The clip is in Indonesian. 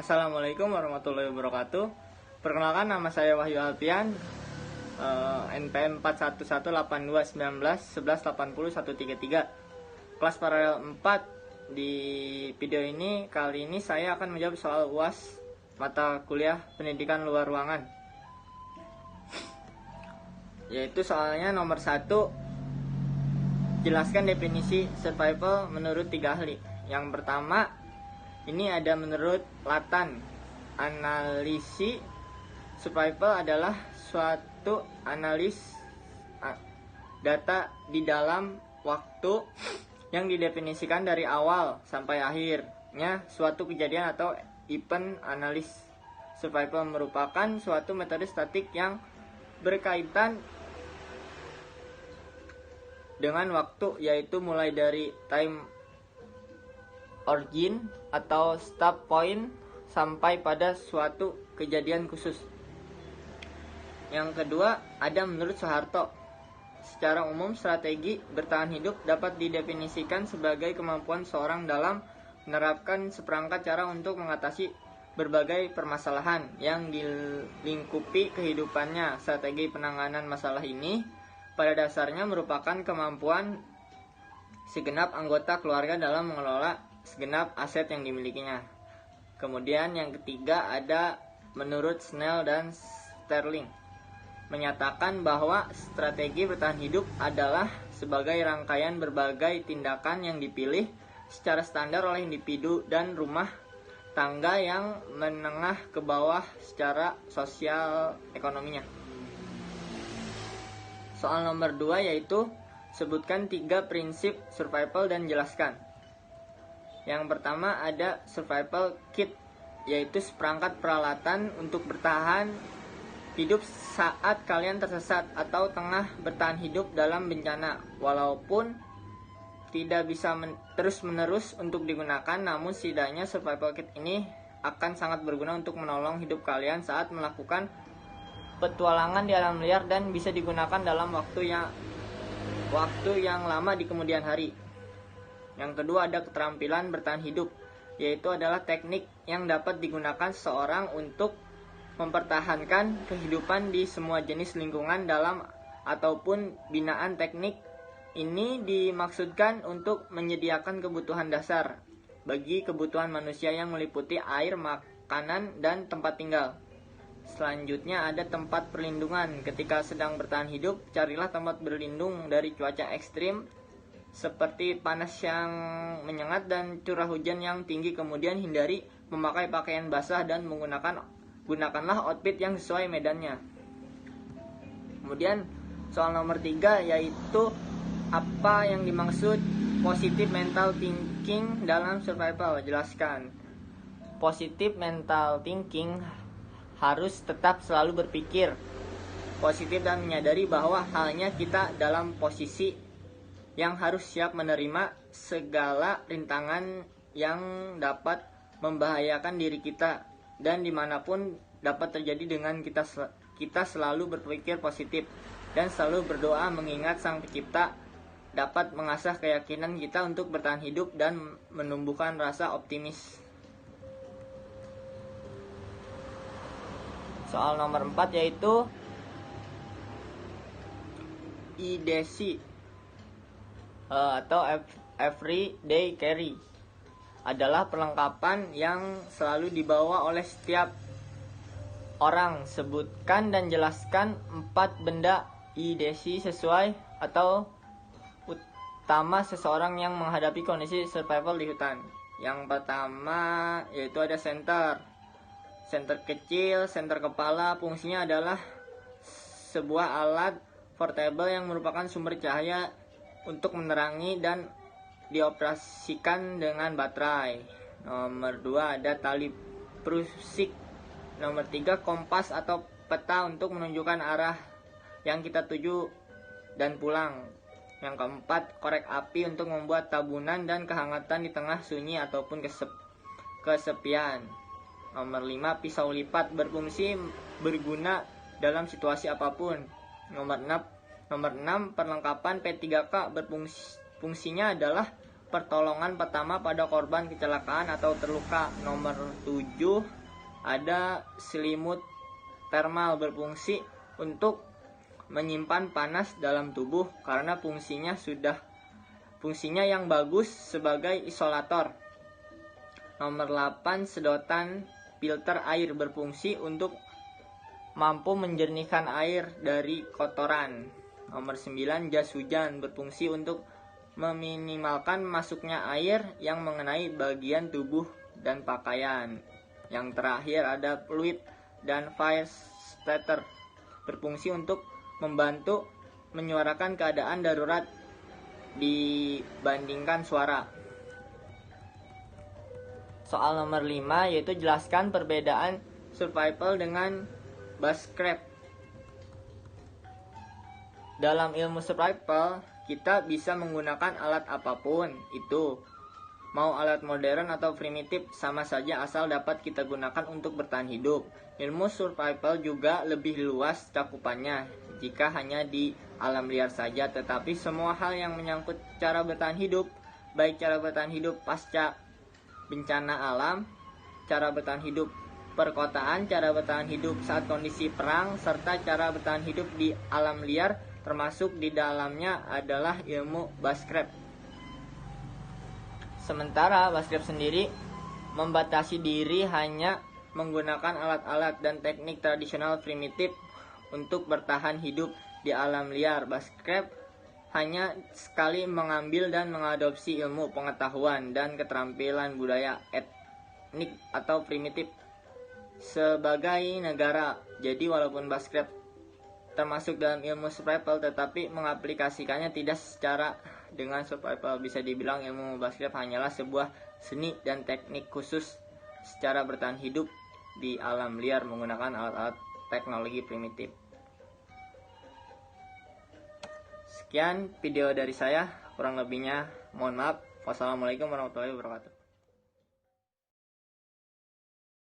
Assalamualaikum warahmatullahi wabarakatuh. Perkenalkan, nama saya Wahyu Alpian, NPM 411819118013, kelas paralel 4. Di video ini kali ini saya akan menjawab soal UAS mata kuliah pendidikan luar ruangan, yaitu soalnya nomor 1. Jelaskan definisi survival menurut 3 ahli. Yang pertama, ini ada menurut Latan. Analisis survival adalah suatu analis data di dalam waktu yang didefinisikan dari awal sampai akhirnya suatu kejadian atau event. Analis survival merupakan suatu metode statik yang berkaitan dengan waktu, yaitu mulai dari time origin atau start point sampai pada suatu kejadian khusus. Yang kedua, ada menurut Soeharto. Secara umum, strategi bertahan hidup dapat didefinisikan sebagai kemampuan seorang dalam menerapkan seperangkat cara untuk mengatasi berbagai permasalahan yang dilingkupi kehidupannya. Strategi penanganan masalah ini pada dasarnya merupakan kemampuan segenap anggota keluarga dalam mengelola segenap aset yang dimilikinya. Kemudian yang ketiga ada menurut Snell dan Sterling, menyatakan bahwa strategi bertahan hidup adalah sebagai rangkaian berbagai tindakan yang dipilih secara standar oleh individu dan rumah tangga yang menengah ke bawah secara sosial ekonominya. Soal nomor 2 yaitu sebutkan 3 prinsip survival dan jelaskan. Yang pertama ada survival kit, yaitu seperangkat peralatan untuk bertahan hidup saat kalian tersesat atau tengah bertahan hidup dalam bencana. Walaupun tidak bisa terus-menerus untuk digunakan, namun setidaknya survival kit ini akan sangat berguna untuk menolong hidup kalian saat melakukan petualangan di alam liar dan bisa digunakan dalam waktu yang lama di kemudian hari. Yang kedua ada keterampilan bertahan hidup, yaitu adalah teknik yang dapat digunakan seseorang untuk mempertahankan kehidupan di semua jenis lingkungan dalam ataupun binaan. Teknik ini dimaksudkan untuk menyediakan kebutuhan dasar bagi kebutuhan manusia yang meliputi air, makanan, dan tempat tinggal. Selanjutnya ada tempat perlindungan. Ketika sedang bertahan hidup, carilah tempat berlindung dari cuaca ekstrim seperti panas yang menyengat dan curah hujan yang tinggi. Kemudian hindari memakai pakaian basah dan gunakanlah outfit yang sesuai medannya. Kemudian soal nomor 3 yaitu apa yang dimaksud positive mental thinking dalam survival. Jelaskan. Positive mental thinking harus tetap selalu berpikir positif dan menyadari bahwa halnya kita dalam posisi yang harus siap menerima segala rintangan yang dapat membahayakan diri kita, dan dimanapun dapat terjadi dengan kita selalu berpikir positif dan selalu berdoa mengingat Sang Pencipta dapat mengasah keyakinan kita untuk bertahan hidup dan menumbuhkan rasa optimis. Soal nomor 4 yaitu IDC atau everyday carry adalah perlengkapan yang selalu dibawa oleh setiap orang. Sebutkan dan jelaskan 4 benda IDC sesuai atau utama seseorang yang menghadapi kondisi survival di hutan. Yang pertama yaitu ada senter kecil, senter kepala. Fungsinya adalah sebuah alat portable yang merupakan sumber cahaya untuk menerangi dan dioperasikan dengan baterai. Nomor 2 ada tali prusik. Nomor 3 kompas atau peta untuk menunjukkan arah yang kita tuju dan pulang. Yang keempat, korek api untuk membuat tabunan dan kehangatan di tengah sunyi ataupun kesepian. Nomor 5, pisau lipat berfungsi berguna dalam situasi apapun. Nomor 6, perlengkapan P3K berfungsinya adalah pertolongan pertama pada korban kecelakaan atau terluka. Nomor 7 ada selimut thermal berfungsi untuk menyimpan panas dalam tubuh karena fungsinya yang bagus sebagai isolator. Nomor 8 sedotan filter air berfungsi untuk mampu menjernihkan air dari kotoran. Nomor 9 jas hujan berfungsi untuk meminimalkan masuknya air yang mengenai bagian tubuh dan pakaian. Yang terakhir ada fluid dan fire starter berfungsi untuk membantu menyuarakan keadaan darurat dibandingkan suara. Soal nomor 5 yaitu jelaskan perbedaan survival dengan bushcraft. Dalam ilmu survival, kita bisa menggunakan alat apapun itu. Mau alat modern atau primitif sama saja asal dapat kita gunakan untuk bertahan hidup. Ilmu survival juga lebih luas cakupannya jika hanya di alam liar saja, tetapi semua hal yang menyangkut cara bertahan hidup, baik cara bertahan hidup pasca bencana alam, cara bertahan hidup perkotaan, cara bertahan hidup saat kondisi perang, serta cara bertahan hidup di alam liar, termasuk di dalamnya adalah ilmu bushcraft. Sementara bushcraft sendiri membatasi diri hanya menggunakan alat-alat dan teknik tradisional primitif untuk bertahan hidup di alam liar. Bushcraft hanya sekali mengambil dan mengadopsi ilmu, pengetahuan, dan keterampilan budaya etnik atau primitif sebagai negara. Jadi walaupun bushcraft termasuk dalam ilmu survival, tetapi mengaplikasikannya tidak secara dengan survival. Bisa dibilang ilmu bushcraft hanyalah sebuah seni dan teknik khusus secara bertahan hidup di alam liar menggunakan alat-alat teknologi primitif. Sekian video dari saya, kurang lebihnya mohon maaf. Wassalamualaikum warahmatullahi wabarakatuh.